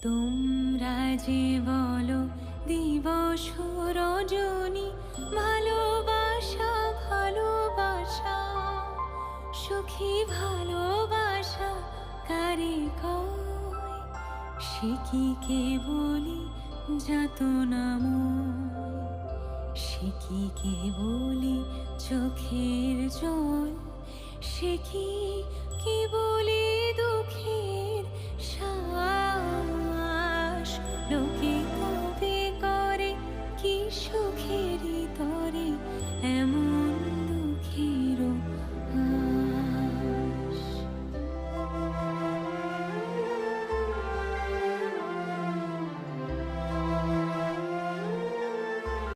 তোমরা যে বলো দিবস রজনী, ভালোবাসা ভালোবাসা, সুখী ভালোবাসা কারে কয়? সে কি কেবলি যাতনাময়? সে কি কেবলি চোখের জল? সে কি কেবলি দুঃখের শ্বাস? লোকে তবে করে কি সুখেরই তরে এমন